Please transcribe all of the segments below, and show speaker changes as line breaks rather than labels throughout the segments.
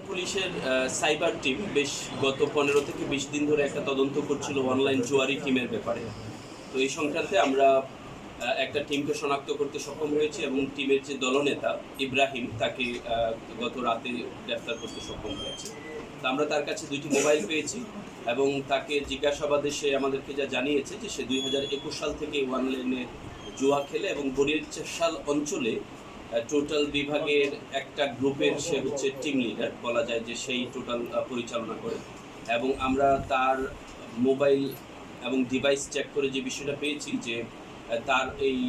পুলিশের cyber team বেশ গত 15 থেকে 20 দিন ধরে একটা তদন্ত করছিল অনলাইন জুয়ারি টিমের ব্যাপারে। তো এই সংক্রান্তে আমরা একটা টিমকে শনাক্ত করতে সক্ষম হয়েছি এবং টিমের যে দলনেতা ইব্রাহিম তাকে গত রাতে গ্রেফতার করতে সক্ষম হয়েছে। তো আমরা তার কাছে 2টি মোবাইল পেয়েছি এবং তাকে জিজ্ঞাসাবাদে সে আমাদেরকে যা জানিয়েছে যে সে 2021 সাল থেকে অনলাইনে জুয়া খেলে এবং বরিশাল অঞ্চলে টোটাল বিভাগের একটা গ্রুপের সে হচ্ছে টিম লিডার বলা যায় যে সেই টোটাল পরিচালনা করে। এবং আমরা তার মোবাইল এবং ডিভাইস চেক করে যে বিষয়টা পেয়েছি যে তার এই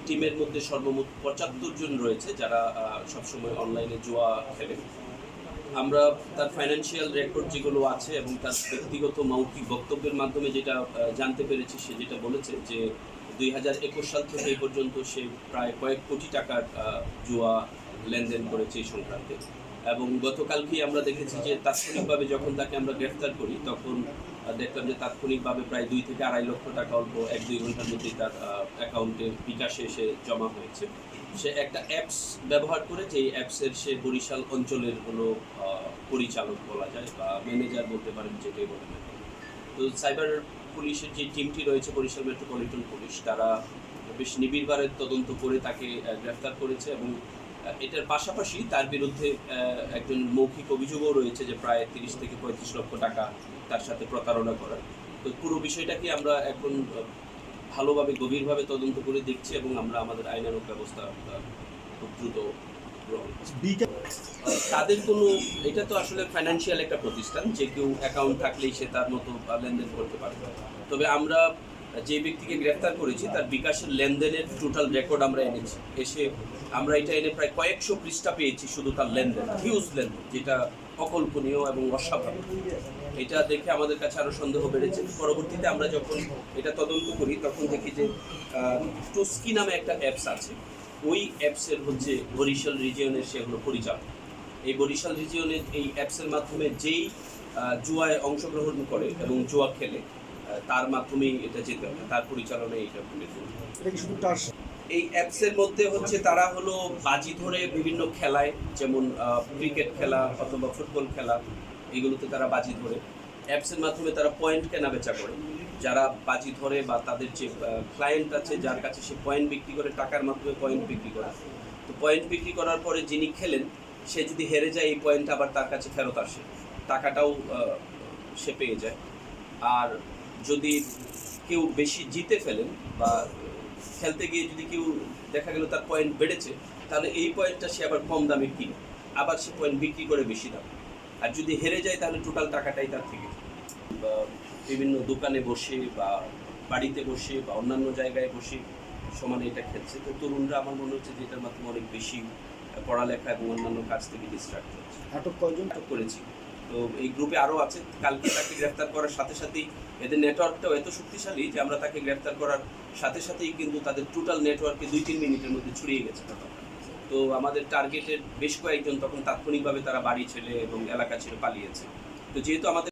টিমের মধ্যে সর্বমোট 75 জন রয়েছে যারা সবসময় অনলাইনে জুয়া খেলে। আমরা তার ফাইন্যান্সিয়াল রেকর্ড যেগুলো আছে এবং তার ব্যক্তিগত মৌখিক বক্তব্যের মাধ্যমে যেটা জানতে পেরেছি, সে যেটা বলেছে যে 2021 সাল থেকে এই পর্যন্ত সে প্রায় কয়েক কোটি টাকার জুয়া লেনদেন করেছে এই সংক্রান্তে। এবং গতকালকেই আমরা দেখেছি যে তাৎক্ষণিকভাবে যখন তাকে আমরা গ্রেফতার করি তখন দেখলাম যে তাৎক্ষণিকভাবে প্রায় 2 থেকে 2.5 লক্ষ টাকা অল্প 1-2 ঘন্টার মধ্যেই তার অ্যাকাউন্টে বিকাশে এসে জমা হয়েছে। সে একটা অ্যাপস ব্যবহার করে, যে অ্যাপসের সে বরিশাল অঞ্চলের হলো পরিচালক বলা যায় বা ম্যানেজার বলতে পারেন, যেটাই বলেন। তো সাইবার পুলিশের যে টিমটি রয়েছে বরিশাল মেট্রোপলিটন পুলিশ, তারা বেশ নিবিড়ভাবে তদন্ত করে তাকে গ্রেফতার করেছে এবং এটার পাশাপাশি তার বিরুদ্ধে একজন মৌখিক অভিযোগও রয়েছে যে প্রায় 30 থেকে 35 লক্ষ টাকা তার সাথে প্রতারণা করার। তো পুরো বিষয়টাকে আমরা এখন ভালোভাবে গভীরভাবে তদন্ত করে দেখছি এবং আমরা আমাদের আইনানুগ ব্যবস্থা খুব দ্রুত গ্রহণ করছি। তাদের কোনো, এটা তো আসলে ফাইন্যান্সিয়াল একটা প্রতিষ্ঠান, যে কেউ অ্যাকাউন্ট থাকলেই সে তার মতো লেনদেন করতে পারবে। তবে আমরা যে ব্যক্তিকে গ্রেফতার করেছি তার বিকাশের লেনদেনের টোটাল রেকর্ড আমরা এনেছি। আমরা এটা এনে প্রায় কয়েকশো পৃষ্ঠা পেয়েছি শুধু তার লেনদেন, হিউজ লেনদেন, যেটা অকল্পনীয় এবং অস্বাভাবিক। এটা দেখে আমাদের কাছে আরও সন্দেহ বেড়েছে। পরবর্তীতে আমরা যখন এটা তদন্ত করি তখন দেখি যে টস্কি নামে একটা অ্যাপস আছে, ওই অ্যাপসের হচ্ছে বরিশাল রিজিয়নের সে হলো পরিচালক। এই বরিশাল রিজিয়নের এই অ্যাপসের মাধ্যমে যেই জুয়ায় অংশগ্রহণ করে এবং জুয়া খেলে তার মাধ্যমেই এটা যেতে হবে, তার পরিচালনায় এটা এই অ্যাপসের মধ্যে হচ্ছে তারা হলো বাজি ধরে বিভিন্ন খেলায়, যেমন ক্রিকেট খেলা অথবা ফুটবল খেলা, এগুলোতে তারা বাজি ধরে অ্যাপসের মাধ্যমে তারা পয়েন্ট কেনা বেচা করে। যারা বাজি ধরে বা তাদের যে ক্লায়েন্ট আছে যার কাছে সে পয়েন্ট বিক্রি করে, টাকার মাধ্যমে পয়েন্ট বিক্রি করে। তো পয়েন্ট বিক্রি করার পরে যিনি খেলেন সে যদি হেরে যায় এই পয়েন্ট আবার তার কাছে ফেরত আসে, টাকাটাও সে পেয়ে যায়। আর যদি কেউ বেশি জিতে ফেলেন বা খেলতে গিয়ে যদি কেউ দেখা গেল তার পয়েন্ট বেড়েছে, তাহলে এই পয়েন্টটা সে আবার কম দামে কিনে আবার সে পয়েন্ট বিক্রি করে বেশি দাম। আর যদি হেরে যায় তাহলে টোটাল টাকাটাই তার থেকে। বিভিন্ন দোকানে বসে বা বাড়িতে বসে বা অন্যান্য জায়গায় বসে সমানে এটা খেলছে। তো তরুণরা আমার মনে হচ্ছে যে এটার মাধ্যমে অনেক বেশি পড়ালেখা এবং অন্যান্য কাজ থেকে ডিস্ট্রাক্ট হচ্ছে।
আটক কয়জন
করেছি, তো এই গ্রুপে আরও আছে। কালকে তাকে গ্রেফতার করার সাথে সাথেই এদের নেটওয়ার্কটাও এত শক্তিশালী যে আমরা তাকে গ্রেফতার করার সাথে সাথেই কিন্তু তাদের টোটাল নেটওয়ার্কে 2-3 মিনিটের মধ্যে ছড়িয়ে গেছে। তো আমাদের টার্গেটের বেশ কয়েকজন তখন তাৎক্ষণিকভাবে তারা বাড়ি ছেড়ে এবং এলাকা ছেড়ে পালিয়েছে। তো যেহেতু আমাদের